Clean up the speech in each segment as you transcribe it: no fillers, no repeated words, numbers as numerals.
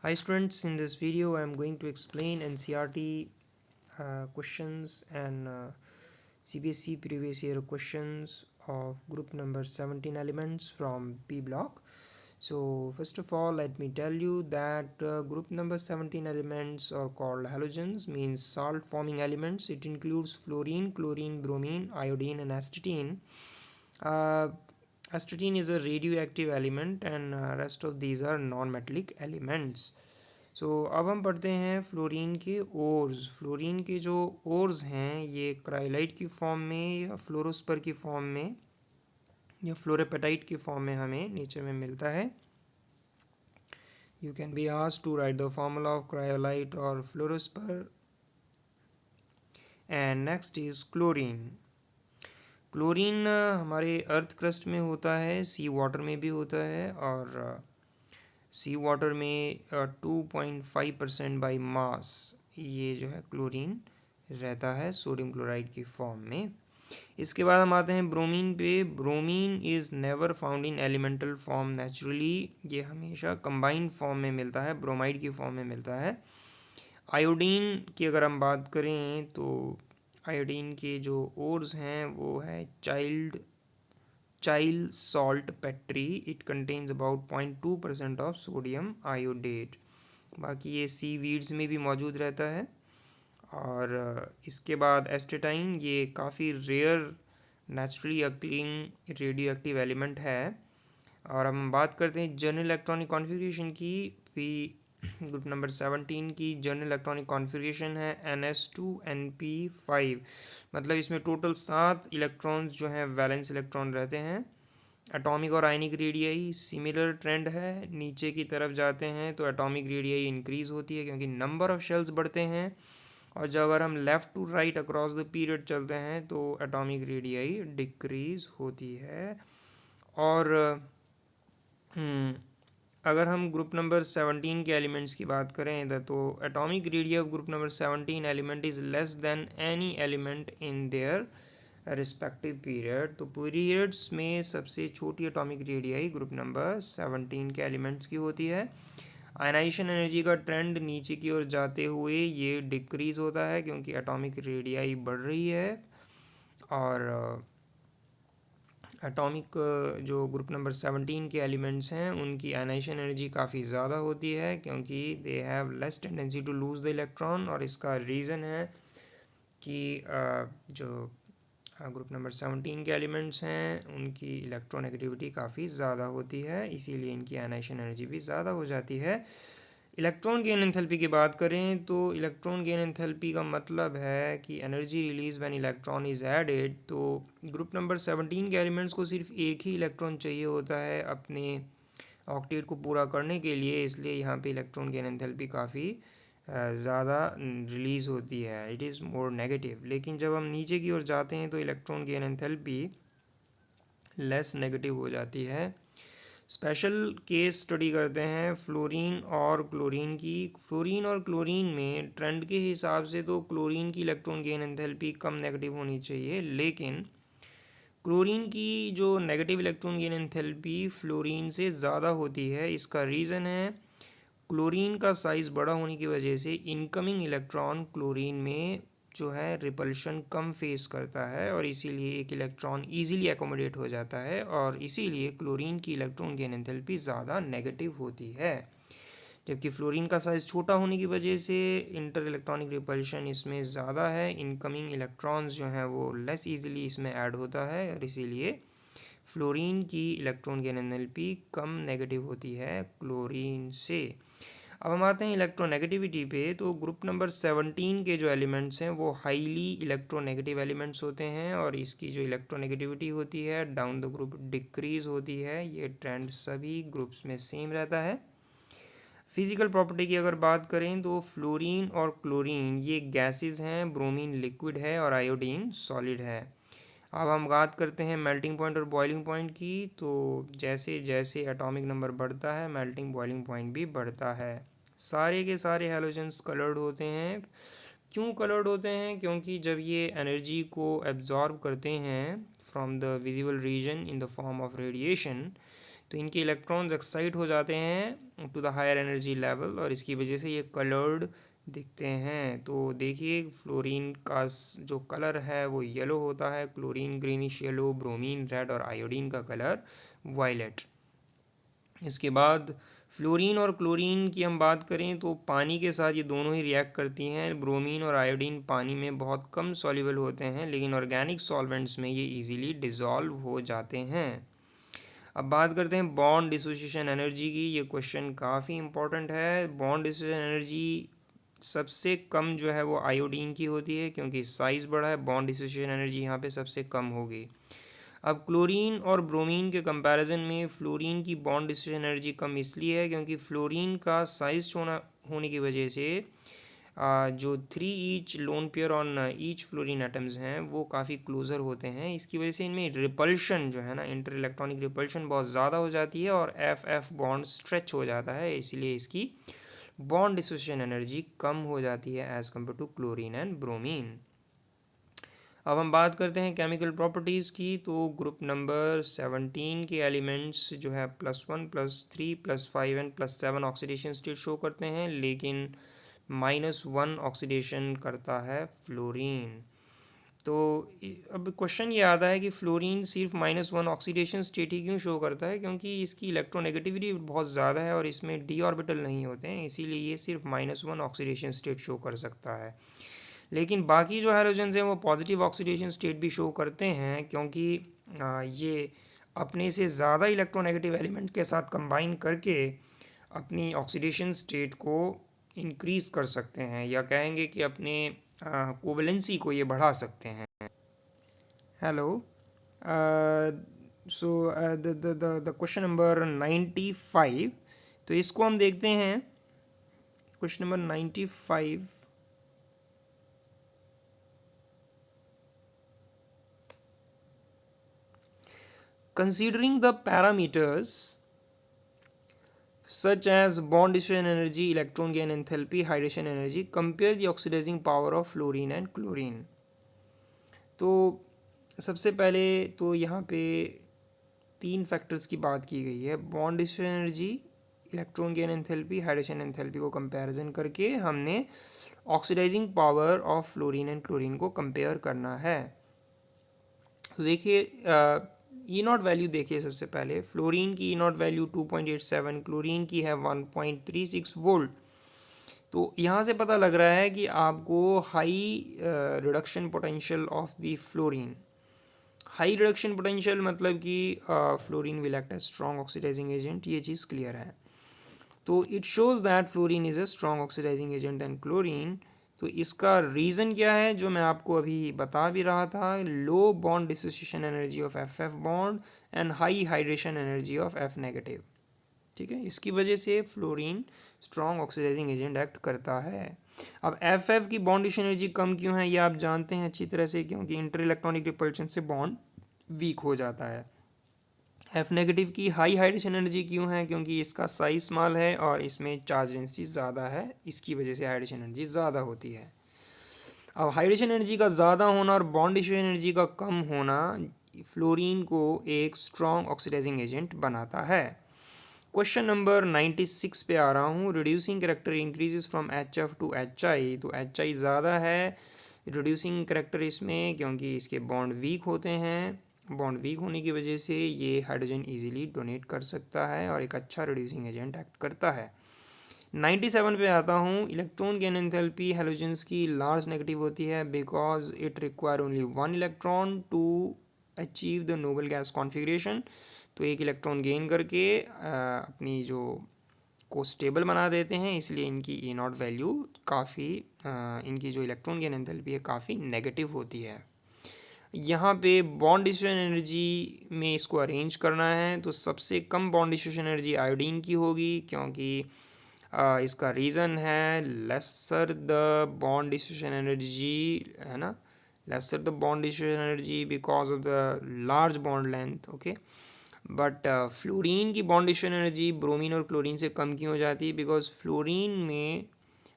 Hi students, in this video I am going to explain NCERT questions and CBSE previous year questions of group number 17 elements from P block. So first of all, let me tell you that group number 17 elements are called halogens, means salt forming elements. It includes fluorine, chlorine, bromine, iodine and astatine. uh, Astatine is a radioactive element and rest of these are non-metallic elements. सो अब हम पढ़ते हैं fluorine के ores. Fluorine के जो ores हैं ये क्राइलाइट की फॉर्म में या फ्लोरोस्पर की फॉर्म में या फ्लोरेपेटाइट की फॉर्म में हमें नेचर में मिलता है। You can be asked to write the formula of cryolite और fluorspar. And next is chlorine. Chlorine हमारे अर्थ क्रस्ट में होता है, सी वाटर में भी होता है और सी वाटर में 2.5% बाई मास ये जो है क्लोरीन रहता है सोडियम क्लोराइड की फॉर्म में। इसके बाद हम आते हैं ब्रोमीन पे। Bromine is never found in elemental form naturally, ये हमेशा कंबाइंड फॉर्म में मिलता है, ब्रोमाइड की फॉर्म में मिलता है। आयोडीन की अगर हम बात करें तो आयोडीन के जो ओर्स हैं वो है चाइल salt petri. It contains about 0.2% of sodium iodate. बाकी ये सी वीड्स में भी मौजूद रहता है। और इसके बाद एस्टेटाइन, ये काफ़ी rare naturally occurring radioactive element है। और हम बात करते हैं जनरल इलेक्ट्रॉनिक कॉन्फ़िगरेशन की। पी ग्रुप नंबर 17 की जनरल इलेक्ट्रॉनिक कॉन्फ़िगरेशन है NS2Np5। मतलब इसमें टोटल 7 इलेक्ट्रॉन्स जो हैं वैलेंस इलेक्ट्रॉन रहते हैं। एटॉमिक और आयनिक रेडियाई सिमिलर ट्रेंड है, नीचे की तरफ जाते हैं तो एटॉमिक रेडियाई इंक्रीज होती है क्योंकि नंबर ऑफ शेल्स बढ़ते हैं। और जब अगर हम left to right across the period चलते हैं तो एटॉमिक रेडियाई डिक्रीज होती है। और अगर हम ग्रुप नंबर 17 के एलिमेंट्स की बात करें तो atomic radio of group number 17 element is less than any element in their respective period. तो पीरियड्स में सबसे छोटी एटॉमिक रेडियाई ग्रुप नंबर 17 के एलिमेंट्स की होती है। आयनाइजेशन एनर्जी का ट्रेंड नीचे की ओर जाते हुए ये डिक्रीज़ होता है क्योंकि एटॉमिक रेडियाई बढ़ रही है। और एटॉमिक जो ग्रुप नंबर 17 के एलिमेंट्स हैं उनकी आयनाइजेशन एनर्जी काफ़ी ज़्यादा होती है क्योंकि they have less tendency to lose the electron. और इसका रीज़न है कि जो ग्रुप नंबर 17 के एलिमेंट्स हैं उनकी इलेक्ट्रॉन एक्टिविटी काफ़ी ज़्यादा होती है, इसीलिए इनकी आयनाइजेशन एनर्जी भी ज़्यादा हो जाती है। इलेक्ट्रॉन गेन एंथैल्पी की बात करें तो इलेक्ट्रॉन गेन एंथैल्पी का मतलब है कि energy release when electron is added. तो ग्रुप नंबर 17 के एलिमेंट्स को सिर्फ एक ही इलेक्ट्रॉन चाहिए होता है अपने ऑक्टेट को पूरा करने के लिए, इसलिए यहाँ पे इलेक्ट्रॉन गेन एंथैल्पी काफ़ी ज़्यादा रिलीज़ होती है, इट इज़ मोर नेगेटिव। लेकिन जब हम नीचे की ओर जाते हैं तो electron gain enthalpy less negative हो जाती है। स्पेशल केस स्टडी करते हैं फ्लोरीन और क्लोरीन की। फ्लोरीन और क्लोरीन में ट्रेंड के हिसाब से तो क्लोरीन की इलेक्ट्रॉन गेन एंथैल्पी कम नेगेटिव होनी चाहिए, लेकिन क्लोरीन की जो negative electron gain enthalpy fluorine से ज़्यादा होती है। इसका रीज़न है क्लोरीन का साइज़ बड़ा होने की वजह से इनकमिंग इलेक्ट्रॉन क्लोरीन में जो है रिपल्शन कम फेस करता है और इसीलिए एक इलेक्ट्रॉन इजीली एकोमोडेट हो जाता है और इसीलिए क्लोरीन की इलेक्ट्रॉन गेन एंथैल्पी ज़्यादा नेगेटिव होती है। जबकि फ्लोरीन का साइज़ छोटा होने की वजह से इंटर इलेक्ट्रॉनिक रिपल्शन इसमें ज़्यादा है, इनकमिंग इलेक्ट्रॉन्स जो हैं वो लेस इजीली इसमें ऐड होता है और इसीलिए फ्लोरीन की इलेक्ट्रॉन गेन एंथैल्पी कम नेगेटिव होती है क्लोरीन से। अब हम आते हैं इलेक्ट्रोनेगेटिविटी पे। तो ग्रुप नंबर 17 के जो एलिमेंट्स हैं वो हाईली इलेक्ट्रोनेगेटिव एलिमेंट्स होते हैं और इसकी जो इलेक्ट्रोनेगेटिविटी होती है डाउन द ग्रुप डिक्रीज होती है। ये ट्रेंड सभी ग्रुप्स में सेम रहता है। फिजिकल प्रॉपर्टी की अगर बात करें तो फ्लोरीन और क्लोरीन ये गैसेस हैं, ब्रोमीन लिक्विड है और आयोडीन सॉलिड है। अब हम बात करते हैं मेल्टिंग पॉइंट और बॉइलिंग पॉइंट की। तो जैसे जैसे एटॉमिक नंबर बढ़ता है मेल्टिंग बॉइलिंग पॉइंट भी बढ़ता है। सारे के सारे हैलोजेंस कलर्ड होते हैं। क्यों कलर्ड होते हैं? क्योंकि जब ये एनर्जी को एब्जॉर्ब करते हैं from the visible region in the form of radiation, तो इनके इलेक्ट्रॉन्स एक्साइट हो जाते हैं to the higher energy level और इसकी वजह से ये कलर्ड दिखते हैं। तो देखिए फ्लोरीन का जो कलर है वो येलो होता है, chlorine greenish yellow, bromine red और आयोडीन का कलर वायलेट। इसके बाद फ्लोरीन और क्लोरीन की हम बात करें तो पानी के साथ ये दोनों ही रिएक्ट करती हैं। ब्रोमीन और आयोडीन पानी में बहुत कम सॉल्युबल होते हैं, लेकिन ऑर्गेनिक सॉल्वेंट्स में ये इजीली डिज़ोल्व हो जाते हैं। अब बात करते हैं बॉन्ड डिसोसिएशन एनर्जी की। ये क्वेश्चन काफ़ी इंपॉर्टेंट है। बॉन्ड डिसोसिएशन एनर्जी सबसे कम जो है वो आयोडीन की होती है, क्योंकि साइज़ बड़ा है, बॉन्ड डिसोसिएशन एनर्जी यहाँ पे सबसे कम होगी। अब क्लोरीन और ब्रोमीन के कंपैरिजन में फ्लोरीन की बॉन्ड डिसोसिएशन एनर्जी कम इसलिए है क्योंकि फ्लोरीन का साइज छोटा होने की वजह से जो 3 each lone pair on each fluorine atoms हैं वो काफ़ी क्लोज़र होते हैं। इसकी वजह से इनमें रिपल्शन जो है ना, इंटर इलेक्ट्रॉनिक रिपल्शन बहुत ज़्यादा हो जाती है और एफ एफ बॉन्ड स्ट्रेच हो जाता है, इसलिए इसकी बॉन्ड डिसोसिएशन एनर्जी कम हो जाती है as compare to chlorine and bromine. अब हम बात करते हैं केमिकल प्रॉपर्टीज़ की। तो ग्रुप नंबर 17 के एलिमेंट्स जो है +1 +3 +5 एंड +7 ऑक्सीडेशन स्टेट शो करते हैं, लेकिन -1 ऑक्सीडेशन करता है फ्लोरीन। तो अब क्वेश्चन ये आता है कि फ्लोरीन सिर्फ -1 ऑक्सीडेशन स्टेट ही क्यों शो करता है, क्योंकि इसकी इलेक्ट्रोनेगेटिविटी बहुत ज़्यादा है और इसमें डी ऑर्बिटल नहीं होते हैं, इसीलिए ये सिर्फ -1 ऑक्सीडेशन स्टेट शो कर सकता है। लेकिन बाकी जो हैलोजेंस हैं वो पॉजिटिव ऑक्सीडेशन स्टेट भी शो करते हैं, क्योंकि ये अपने से ज़्यादा इलेक्ट्रोनेगेटिव एलिमेंट के साथ कंबाइन करके अपनी ऑक्सीडेशन स्टेट को इंक्रीज़ कर सकते हैं, या कहेंगे कि अपने कोवलेंसी को ये बढ़ा सकते हैं। Hello, so the question number 95, तो इसको हम देखते हैं। Question number 95, considering the parameters such as bond dissociation energy, electron gain enthalpy, hydration energy, compare the oxidizing power of fluorine and chlorine। तो सबसे पहले तो यहाँ पे 3 फैक्टर्स की बात की गई है, bond dissociation energy, electron gain enthalpy, hydration enthalpy को कंपैरिजन करके हमने oxidizing power of fluorine and chlorine को कंपेयर करना है। तो देखिए ई नॉट वैल्यू देखिए। सबसे पहले फ्लोरीन की ई नॉट वैल्यू 2.87, क्लोरीन की है 1.36 वोल्ट। तो यहाँ से पता लग रहा है कि आपको high reduction potential of the fluorine, high reduction potential मतलब कि fluorine will act as strong oxidizing agent, ये चीज़ क्लियर है। तो it shows that fluorine is a strong oxidizing agent than chlorine. तो इसका रीज़न क्या है, जो मैं आपको अभी बता भी रहा था, low bond dissociation energy of F F bond and high hydration energy of F negative. ठीक है, इसकी वजह से fluorine strong oxidizing agent act करता है। अब एफ एफ की बॉन्ड डिसोसिएशन एनर्जी कम क्यों है, ये आप जानते हैं अच्छी तरह से, क्योंकि इंटर इलेक्ट्रॉनिक रिपल्शन से बॉन्ड वीक हो जाता है। एफ नेगेटिव की हाई हाइड्रेशन एनर्जी क्यों है, क्योंकि इसका साइज स्मॉल है और इसमें चार्ज डेंसिटी ज़्यादा है, इसकी वजह से हाइड्रेशन एनर्जी ज़्यादा होती है। अब हाइड्रेशन एनर्जी का ज़्यादा होना और बॉन्ड डिसोसिएशन एनर्जी का कम होना फ्लोरीन को एक स्ट्रॉन्ग ऑक्सीडाइजिंग एजेंट बनाता है। क्वेश्चन नंबर 96 पे आ रहा हूँ। Reducing character increases from H F two H I. तो एच आई ज़्यादा है रिड्यूसिंग करेक्टर इसमें, क्योंकि इसके बॉन्ड वीक होते हैं। बॉन्ड वीक होने की वजह से ये हाइड्रोजन इजीली डोनेट कर सकता है और एक अच्छा रिड्यूसिंग एजेंट एक्ट करता है। 97 पे आता हूँ। इलेक्ट्रॉन गेन एंथैल्पी हैलोजेंस की लार्ज नेगेटिव होती है because it require only 1 electron to achieve the noble gas configuration. तो एक इलेक्ट्रॉन गेन करके अपनी जो को स्टेबल बना देते हैं, इसलिए इनकी ई नॉट वैल्यू काफ़ी इनकी जो इलेक्ट्रॉन गेन एंथैल्पी है काफ़ी नेगेटिव होती है। यहाँ पे बॉन्ड डिसोसिएशन एनर्जी में इसको अरेंज करना है, तो सबसे कम बॉन्ड डिसोसिएशन एनर्जी आयोडीन की होगी, क्योंकि इसका रीज़न है lesser the bond dissociation energy, है ना, lesser the bond dissociation energy because of the large bond length. Okay, but fluorine की बॉन्ड डिसोसिएशन एनर्जी ब्रोमीन और क्लोरीन से कम क्यों हो जाती है, बिकॉज फ्लोरीन में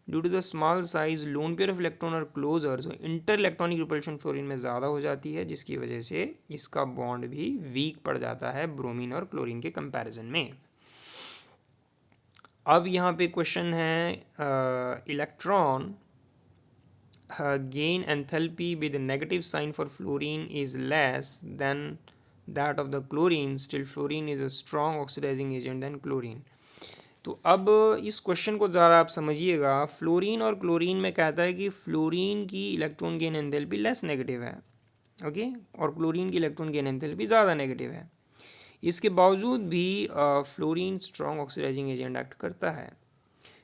due to the small size lone pair of electron और closer, so inter electronic repulsion fluorine में ज़्यादा हो जाती है, जिसकी वजह से इसका बॉन्ड भी वीक पड़ जाता है ब्रोमीन और क्लोरीन के कंपैरिजन में। अब यहाँ पे क्वेश्चन है, electron gain enthalpy with a negative sign for fluorine is less than that of the chlorine, still fluorine is a strong oxidizing agent than chlorine। तो अब इस क्वेश्चन को ज़रा आप समझिएगा। फ्लोरीन और क्लोरीन में कहता है कि फ्लोरीन की electron gain enthalpy less negative है, ओके, और क्लोरीन की इलेक्ट्रॉन गेन एंथैल्पी ज़्यादा नेगेटिव है। इसके बावजूद भी fluorine strong oxidizing agent act करता है।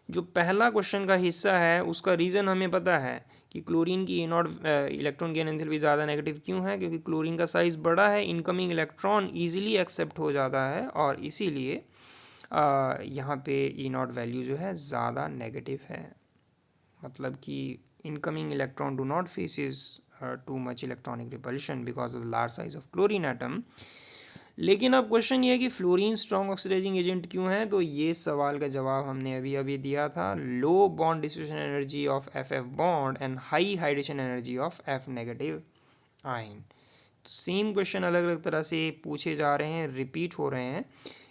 जो पहला क्वेश्चन का हिस्सा है उसका रीज़न हमें पता है कि क्लोरीन की नॉट इलेक्ट्रॉन गेन एंथैल्पी ज़्यादा नेगेटिव क्यों है, क्योंकि क्लोरीन का साइज़ बड़ा है, इनकमिंग इलेक्ट्रॉन ईजिली एक्सेप्ट हो जाता है, और इसीलिए यहाँ पे ई नॉट वैल्यू जो है ज़्यादा नेगेटिव है। मतलब कि incoming electron do not faces too much electronic repulsion because of the large size of chlorine atom. लेकिन अब क्वेश्चन ये है कि फ्लोरीन स्ट्रॉन्ग ऑक्सीडाइजिंग एजेंट क्यों है, तो ये सवाल का जवाब हमने अभी अभी दिया था। Low bond distribution energy of F F bond and high hydration energy of F negative ion. तो सेम क्वेश्चन अलग अलग तरह से पूछे जा रहे हैं, रिपीट हो रहे हैं।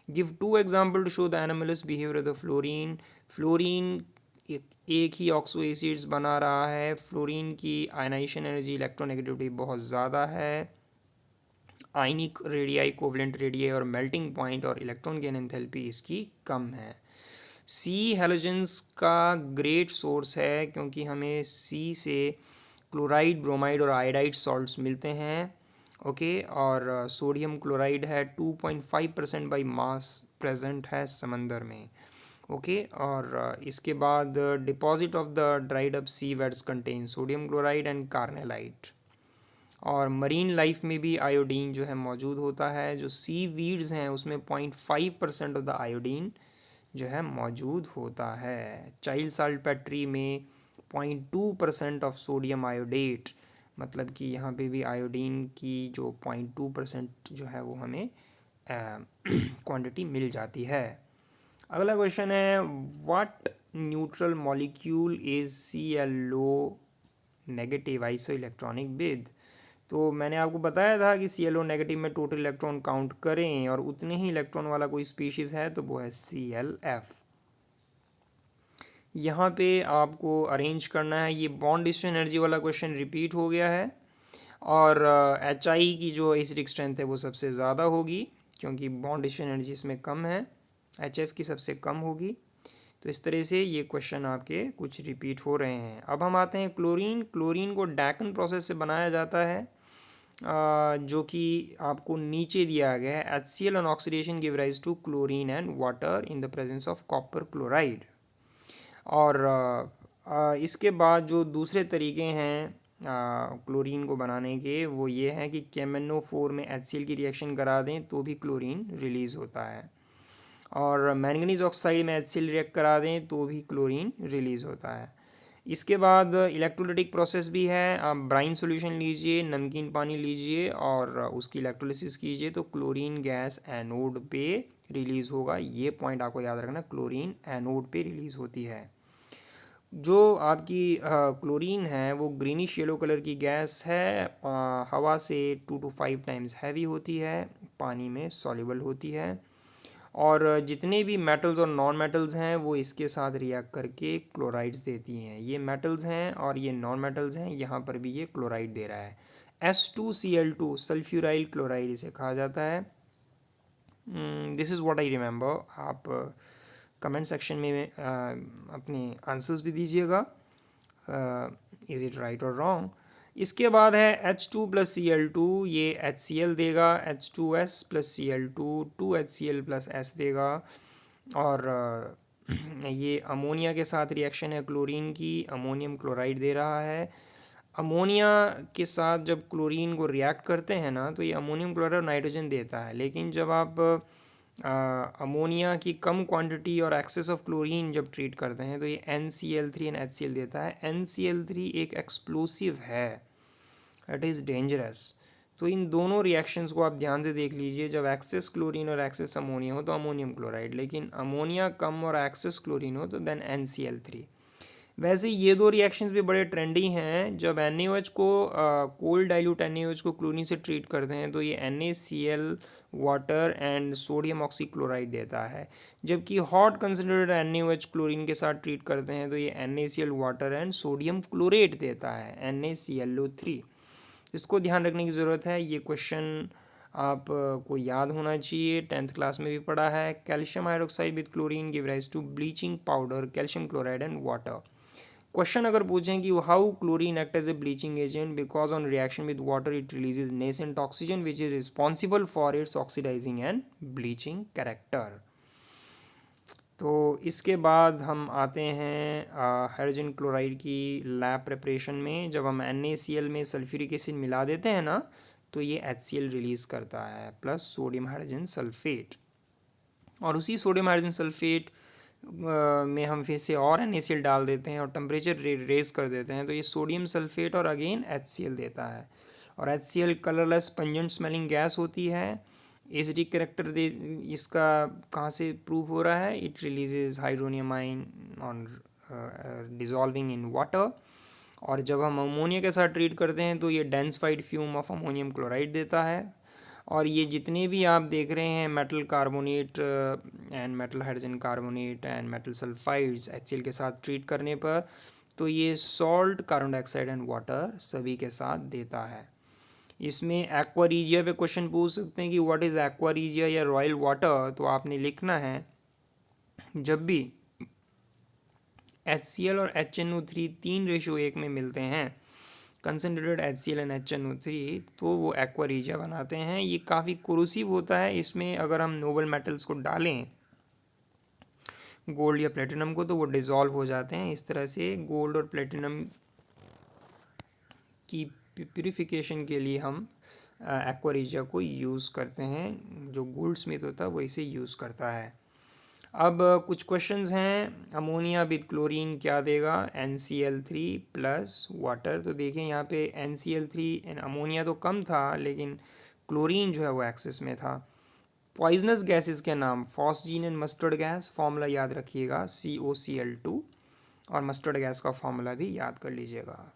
Give two example to show the anomalous behaviour of the fluorine. Fluorine एक ही ऑक्सो एसिड्स बना रहा है, फ्लोरीन की आयनाइजेशन एनर्जी इलेक्ट्रोनेगेटिविटी बहुत ज़्यादा है, आयनिक रेडियाई कोवलेंट रेडियाई और मेल्टिंग पॉइंट और इलेक्ट्रॉन गेन एंथैल्पी इसकी कम है। सी हैलोजेंस का ग्रेट सोर्स है, क्योंकि हमें सी से क्लोराइड, ब्रोमाइड और आयोडाइड सॉल्ट्स मिलते हैं, ओके, और सोडियम क्लोराइड है 2.5% बाई मास प्रेजेंट है समंदर में, ओके, और इसके बाद deposit of the dried up seaweeds contain sodium chloride and carnallite, और मरीन लाइफ में भी आयोडीन जो है मौजूद होता है। जो सी वीड्स हैं उसमें 0.5% ऑफ द आयोडीन जो है मौजूद होता है। चाइल्ड साल्ट पैट्री में 0.2% ऑफ सोडियम आयोडेट, मतलब कि यहाँ पे भी आयोडीन की जो 0.2% जो है वो हमें क्वांटिटी मिल जाती है। अगला क्वेश्चन है, what neutral molecule is ClO negative iso electronic with. तो मैंने आपको बताया था कि ClO नेगेटिव में टोटल इलेक्ट्रॉन काउंट करें और उतने ही इलेक्ट्रॉन वाला कोई स्पीशीज़ है तो वो है ClF। यहाँ पे आपको अरेंज करना है, ये बॉन्ड डिस्ट्रीब्यूशन एनर्जी वाला क्वेश्चन रिपीट हो गया है, और HI की जो एसिडिक स्ट्रेंथ है वो सबसे ज़्यादा होगी, क्योंकि बॉन्ड डिस्ट्रीब्यूशन एनर्जी इसमें कम है, HF की सबसे कम होगी। तो इस तरह से ये क्वेश्चन आपके कुछ रिपीट हो रहे हैं। अब हम आते हैं क्लोरीन। क्लोरीन को डैकन प्रोसेस से बनाया जाता है, जो कि आपको नीचे दिया गया है। HCl on oxidation give rise to chlorine and water in the presence of copper chloride. और इसके बाद जो दूसरे तरीके हैं क्लोरीन को बनाने के, वो ये हैं कि KMnO4 में HCl की रिएक्शन करा दें तो भी क्लोरीन रिलीज़ होता है, और मैंगनीज ऑक्साइड में HCl रिएक्ट करा दें तो भी क्लोरीन रिलीज़ होता है। इसके बाद इलेक्ट्रोलिटिक प्रोसेस भी है। आप ब्राइन सॉल्यूशन लीजिए, नमकीन पानी लीजिए और उसकी इलेक्ट्रोलिसिस कीजिए तो क्लोरीन गैस एनोड पे रिलीज़ होगा। ये पॉइंट आपको याद रखना, क्लोरीन एनोड पे रिलीज़ होती है। जो आपकी क्लोरीन है वो ग्रीनिश येलो कलर की गैस है, हवा से 2 to 5 टाइम्स हैवी होती है, पानी में सॉल्युबल होती है, और जितने भी मेटल्स और नॉन मेटल्स हैं वो इसके साथ रिएक्ट करके क्लोराइड्स देती हैं। ये मेटल्स हैं और ये नॉन मेटल्स हैं, यहाँ पर भी ये क्लोराइड दे रहा है। S2Cl2 सल्फ्यूराइल क्लोराइड इसे कहा जाता है। This is what I remember. आप कमेंट सेक्शन में अपने आंसर्स भी दीजिएगा, इज़ इट राइट और रॉन्ग। इसके बाद है H2 + Cl2, ये HCl देगा, H2S + Cl2 2HCl + S देगा, और ये अमोनिया के साथ रिएक्शन है क्लोरीन की, अमोनियम क्लोराइड दे रहा है। अमोनिया के साथ जब क्लोरीन को रिएक्ट करते हैं ना तो ये अमोनियम क्लोराइड और नाइट्रोजन देता है, लेकिन जब आप अमोनिया की कम क्वांटिटी और एक्सेस ऑफ क्लोरीन जब ट्रीट करते हैं तो ये NCl3 एंड HCl देता है। NCl3 एक एक्सप्लोसिव है, इट इज़ डेंजरस। तो इन दोनों रिएक्शंस को आप ध्यान से देख लीजिए, जब एक्सेस क्लोरीन और एक्सेस अमोनिया हो तो अमोनियम क्लोराइड, लेकिन अमोनिया कम और एक्सेस क्लोरीन हो तो देन NCl3। वैसे ये दो रिएक्शंस भी बड़े ट्रेंडी हैं। जब NaOH को कोल्ड डाइल्यूट NaOH को क्लोरीन से ट्रीट करते हैं तो ये NaCl water and sodium oxychloride देता है, जबकि हॉट कंसनट्रेटेड NaOH क्लोरीन के साथ ट्रीट करते हैं तो ये NaCl water and sodium chlorate देता है, NaClO3। इसको ध्यान रखने की ज़रूरत है। ये क्वेश्चन आप को याद होना चाहिए, 10th क्लास में भी पढ़ा है। Calcium hydroxide with chlorine give rise to bleaching powder, calcium chloride and water. Question अगर पूछें कि how chlorine act as a bleaching agent, because on reaction with water it releases nascent oxygen which is responsible for its oxidizing and bleaching character. तो इसके बाद हम आते हैं hydrogen chloride की लैब प्रिपरेशन में। जब हम NaCl में सल्फ्यूरिक एसिड मिला देते हैं ना तो ये HCl रिलीज़ करता है प्लस सोडियम हाइड्रोजन सल्फेट, और उसी सोडियम हाइड्रोजन सल्फेट में हम फिर से और NaCl डाल देते हैं और टेम्परेचर रेज कर देते हैं तो ये सोडियम सल्फेट और अगेन HCl देता है। और HCl colourless pungent smelling gas होती है। एसिडिक करेक्टर दे इसका कहाँ से प्रूव हो रहा है, it releases hydronium ion on dissolving in water. और जब हम अमोनिया के साथ ट्रीट करते हैं तो ये डेंसिफाइड फ्यूम ऑफ अमोनियम क्लोराइड देता है। और ये जितने भी आप देख रहे हैं metal carbonate and metal hydrogen carbonate and metal sulphides HCl के साथ ट्रीट करने पर तो ये salt, carbon dioxide and water सभी के साथ देता है। इसमें एक्वा रीजिया पे क्वेश्चन पूछ सकते हैं कि व्हाट इज़ एक्वा रीजिया या रॉयल वाटर, तो आपने लिखना है जब भी HCl और HNO3 3:1 में मिलते हैं, कंसनट्रेटेड HCl एंड HNO3, तो वो एक्वा रीजिया बनाते हैं। ये काफ़ी कोरोसिव होता है। इसमें अगर हम नोबल मेटल्स को डालें, गोल्ड या प्लेटिनम को, तो वो डिज़ोल्व हो जाते हैं। इस तरह से गोल्ड और प्लेटिनम की प्यूरिफिकेशन के लिए हम एक्वा रीजिया को यूज़ करते हैं। जो गोल्ड स्मिथ होता है वो इसे यूज़ करता है। अब कुछ क्वेश्चंस हैं। अमोनिया विद क्लोरीन क्या देगा, NCl3 प्लस वाटर। तो देखिए यहाँ पे NCl3 एंड अमोनिया तो कम था लेकिन क्लोरीन जो है वो एक्सेस में था। पॉइजनस गैसेस के नाम, phosgene and mustard gas, formula याद रखिएगा COCl2, और मस्टर्ड गैस का फॉर्मूला भी याद कर लीजिएगा।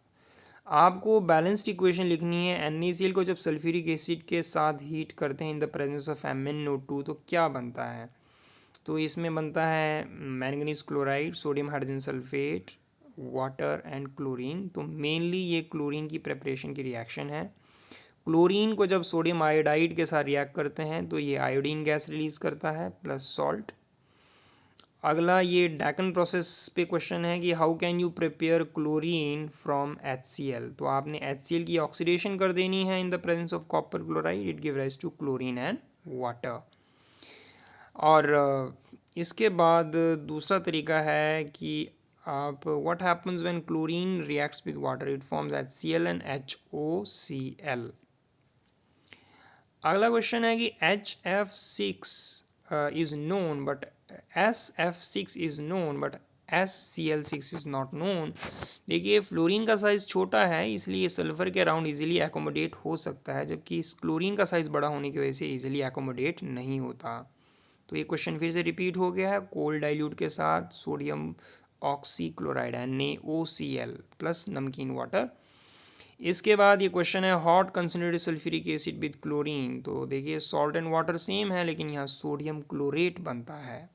आपको बैलेंस्ड इक्वेशन लिखनी है। NaCl को जब सल्फ्यूरिक एसिड के साथ हीट करते हैं इन द प्रेजेंस ऑफ MnO2 तो क्या बनता है, तो इसमें बनता है manganese chloride, sodium hydrogen sulphate, water and chlorine. तो मेनली ये क्लोरीन की प्रिपरेशन की रिएक्शन है। क्लोरीन को जब सोडियम आयोडाइड के साथ रिएक्ट करते हैं तो ये आयोडीन गैस रिलीज करता है प्लस सॉल्ट। अगला ये डैकन प्रोसेस पे क्वेश्चन है कि how can you prepare chlorine from HCl। तो आपने HCl की ऑक्सीडेशन कर देनी है in the presence of copper chloride, it give rise to chlorine and water. और इसके बाद दूसरा तरीका है कि आप what happens when chlorine reacts with water, it forms HCl and HOCl। अगला क्वेश्चन है कि HF6 is known but SF6 is known but SCl6 is not known. देखिए फ्लोरीन का साइज़ छोटा है इसलिए सल्फर के अराउंड इजीली एकोमोडेट हो सकता है, जबकि इस क्लोरीन का साइज़ बड़ा होने की वजह से इजीली एकोमोडेट नहीं होता। तो ये क्वेश्चन फिर से रिपीट हो गया है। कोल्ड डाइल्यूट के साथ सोडियम ऑक्सीक्लोराइड NaOCl प्लस नमकीन वाटर। इसके बाद ये क्वेश्चन है hot concentrated sulphuric acid with chlorine. तो देखिए सॉल्ट एंड वाटर सेम है लेकिन यहाँ सोडियम क्लोरेट बनता है।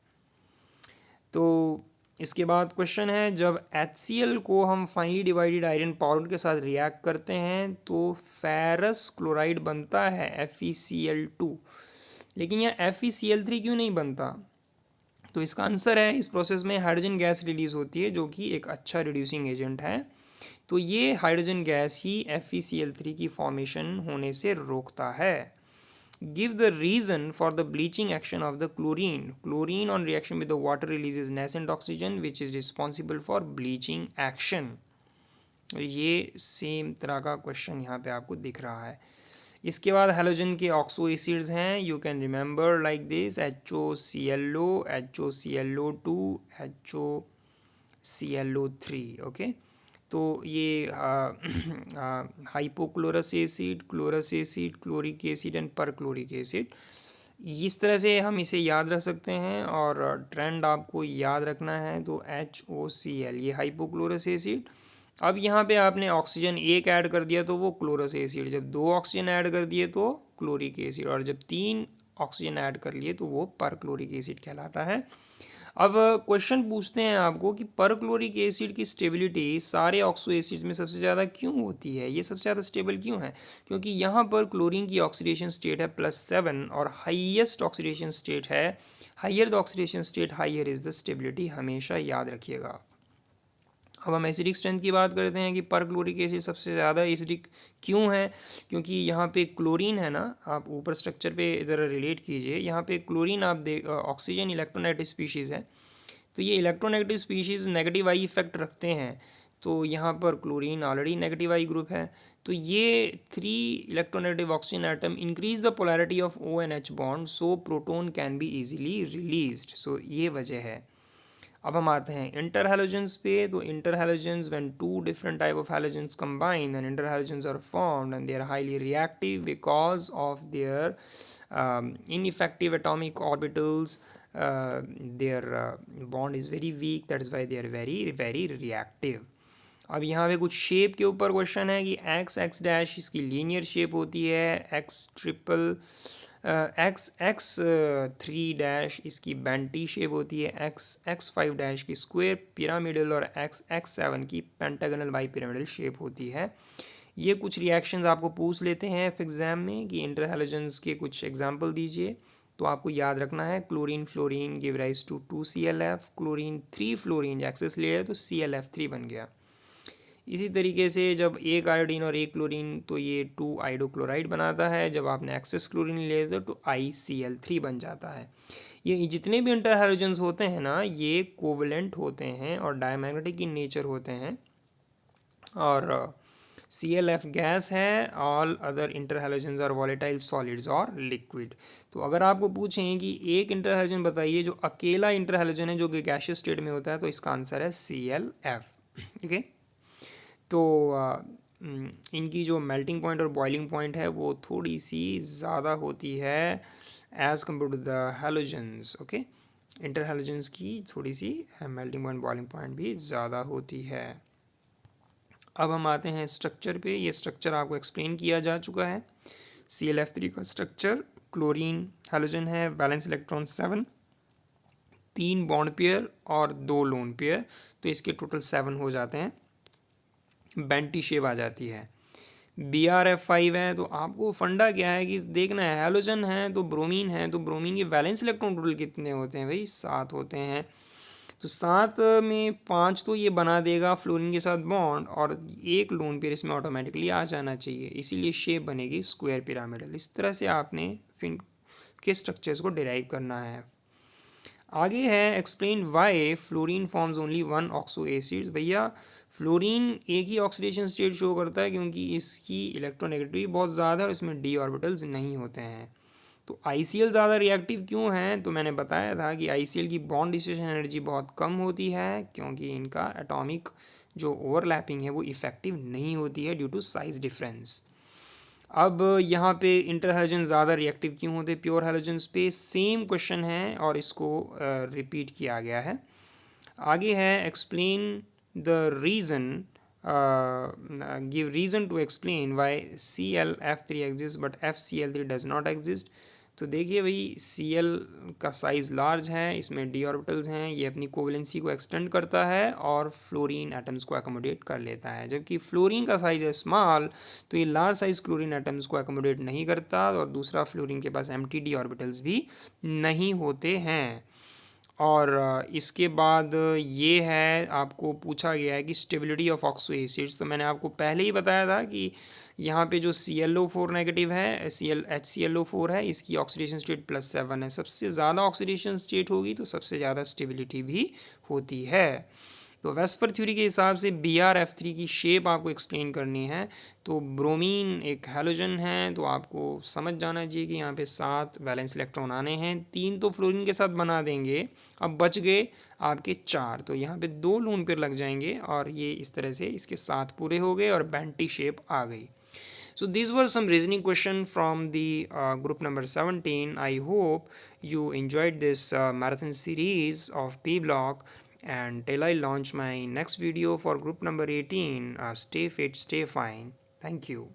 तो इसके बाद क्वेश्चन है जब HCl को हम फाइनली डिवाइडेड आयरन पाउडर के साथ रिएक्ट करते हैं तो फेरस क्लोराइड बनता है FeCl2, लेकिन यह FeCl3 क्यों नहीं बनता। तो इसका आंसर है इस प्रोसेस में हाइड्रोजन गैस रिलीज होती है जो कि एक अच्छा रिड्यूसिंग एजेंट है। तो ये हाइड्रोजन गैस ही FeCl3 की फॉर्मेशन होने से रोकता है। Give the reason for the bleaching action of the chlorine. Chlorine on reaction with the water releases nascent oxygen which is responsible for bleaching action. ये same तरह का क्वेश्चन यहाँ पे आपको दिख रहा है। इसके बाद हैलोजन के ऑक्सो एसिड्स हैं, you can remember like this HOClO, HOClO2, HOClO3। Okay, तो ये hypochlorous acid, chlorous acid, chloric acid and perchloric acid, इस तरह से हम इसे याद रख सकते हैं। और ट्रेंड आपको याद रखना है तो HOCl, ये हाइपोक्लोरस एसिड। अब यहाँ पे आपने ऑक्सीजन एक ऐड कर दिया तो वो क्लोरस एसिड, जब दो ऑक्सीजन ऐड कर दिए तो क्लोरिक एसिड, और जब तीन ऑक्सीजन ऐड कर लिए तो वो परक्लोरिक एसिड कहलाता है। अब क्वेश्चन पूछते हैं आपको कि परक्लोरिक एसिड की स्टेबिलिटी सारे ऑक्सो एसिड्स में सबसे ज़्यादा क्यों होती है, ये सबसे ज़्यादा स्टेबल क्यों है? क्योंकि यहाँ पर क्लोरीन की ऑक्सीडेशन स्टेट है +7 और हाईएस्ट ऑक्सीडेशन स्टेट है, higher the oxidation state higher is the stability, हमेशा याद रखिएगा। अब हम एसिडिक स्ट्रेंथ की बात करते हैं कि परक्लोरिक एसिड सबसे ज़्यादा एसिडिक क्यों है। क्योंकि यहाँ पे क्लोरीन है ना, आप ऊपर स्ट्रक्चर पे ज़रा रिलेट कीजिए, यहाँ पे क्लोरीन आप ऑक्सीजन इलेक्ट्रोनेगेटिव स्पीशीज़ है, तो ये electronegative species negative I effect रखते हैं। तो यहाँ पर chlorine already negative I group है, तो ये 3 electronegative oxygen atom increase the polarity of ONH bond, so proton can be easily released, so ये वजह है। अब हम आते हैं इंटर हैलोजेंस पे। तो inter halogens when two different type of halogens combine and inter halogens are formed and they are highly reactive because of their ineffective atomic orbitals, their bond is very weak, that is why they are very very reactive. अब यहाँ पे कुछ shape के ऊपर question है कि x dash इसकी linear shape होती है, x 3 डैश इसकी बेंटी शेप होती है, x 5 डैश की स्क्वायर पिरामिडल और x 7 की पेंटागनल बाई पिरामिडल शेप होती है। ये कुछ रिएक्शंस आपको पूछ लेते हैं एग्जाम में कि इंटर हैलोजेंस के कुछ एग्जांपल दीजिए, तो आपको याद रखना है chlorine fluorine give rise to 2ClF, chlorine 3 fluorine excess ले तो ClF3 बन गया। इसी तरीके से जब एक आयोडीन और एक क्लोरीन तो ये 2 आइडोक्लोराइड बनाता है, जब आपने एक्सेस क्लोरीन ले तो ICl3 बन जाता है। ये जितने भी इंटर हैलोजेंस होते हैं ना, ये कोवलेंट होते हैं और डायमैग्नेटिक इन नेचर होते हैं, और ClF गैस है, all other inter halogens are volatile solids और लिक्विड। तो अगर आपको पूछें कि एक इंटर हैलोजन बताइए जो अकेला इंटर हैलोजन है जो कि गैसियस स्टेट में होता है, तो इसका आंसर है ClF। ओके, तो इनकी जो मेल्टिंग पॉइंट और बॉइलिंग पॉइंट है वो थोड़ी सी ज़्यादा होती है as compare to the halogens. Okay, inter halogens की थोड़ी सी मेल्टिंग पॉइंट बॉइलिंग पॉइंट भी ज़्यादा होती है। अब हम आते हैं स्ट्रक्चर पे। ये स्ट्रक्चर आपको एक्सप्लेन किया जा चुका है। ClF3 का स्ट्रक्चर क्लोरीन हैलोजन है, वैलेंस इलेक्ट्रॉन 7, 3 बॉन्ड पेयर और 2 लोन पेयर, तो इसके टोटल 7 हो जाते हैं। बेंटी शेप आ जाती है। BrF5 है, तो आपको फंडा क्या है कि देखना है, हैलोजन है तो ब्रोमीन है, तो ब्रोमीन के वैलेंस इलेक्ट्रॉन टोटल कितने होते हैं भाई, 7 होते हैं। तो 7 में 5 तो ये बना देगा फ्लोरीन के साथ बॉन्ड, और एक लोन पेयर इसमें ऑटोमेटिकली आ जाना चाहिए, इसीलिए शेप बनेगी स्क्वायर पिरामिडल। इस तरह से आपने फिर के स्ट्रक्चर्स को डिराइव करना है। आगे है explain why fluorine forms only 1 oxo acids. भैया फ्लोरीन एक ही ऑक्सीडेशन स्टेट शो करता है क्योंकि इसकी इलेक्ट्रोनेगेटिविटी बहुत ज़्यादा है और इसमें d ऑर्बिटल्स नहीं होते हैं। तो ICl ज़्यादा रिएक्टिव क्यों है, तो मैंने बताया था कि ICl की बॉन्ड डिस्ट्रीब्यूशन एनर्जी बहुत कम होती है क्योंकि इनका एटॉमिक जो ओवरलैपिंग है वो इफेक्टिव नहीं होती है ड्यू टू साइज डिफरेंस। अब यहाँ पे इंटर हैलोजन ज़्यादा रिएक्टिव क्यों होते हैं प्योर हैलोजन्स पे, सेम क्वेश्चन है और इसको रिपीट किया गया है। आगे है explain the reason, give reason to explain why ClF3 exist but FCl3 does not exist. तो देखिए भाई, Cl का साइज़ लार्ज है, इसमें d ऑर्बिटल्स हैं, ये अपनी कोवलेंसी को एक्सटेंड करता है और फ्लोरीन एटम्स को एकोमोडेट कर लेता है, जबकि फ्लोरीन का साइज़ है स्मॉल, तो ये लार्ज साइज़ क्लोरीन एटम्स को एकोमोडेट नहीं करता, और दूसरा फ्लोरीन के पास एम्प्टी d ऑर्बिटल्स भी नहीं होते हैं। और इसके बाद ये है, आपको पूछा गया है कि स्टेबिलिटी ऑफ ऑक्सो एसिड्स। तो मैंने आपको पहले ही बताया था कि यहाँ पे जो ClO4 नेगेटिव है, HClO4 है, इसकी ऑक्सीडेशन स्टेट +7 है। सबसे ज़्यादा ऑक्सीडेशन स्टेट होगी तो सबसे ज़्यादा स्टेबिलिटी भी होती है। तो वेस्पर थ्योरी के हिसाब से BrF3 की शेप आपको एक्सप्लेन करनी है। तो ब्रोमीन एक हैलोजन है, तो आपको समझ जाना चाहिए कि यहाँ पे 7 वैलेंस इलेक्ट्रॉन आने हैं, 3 तो फ्लोरीन के साथ बना देंगे, अब बच गए आपके 4, तो यहाँ पे 2 लोन पेयर लग जाएंगे और ये इस तरह से इसके 7 पूरे हो गए और बेंटी शेप आ गई। So these were some reasoning question from the group number 17. I hope you enjoyed this marathon series of P block, and till I launch my next video for group number 18, stay fit, stay fine. Thank you.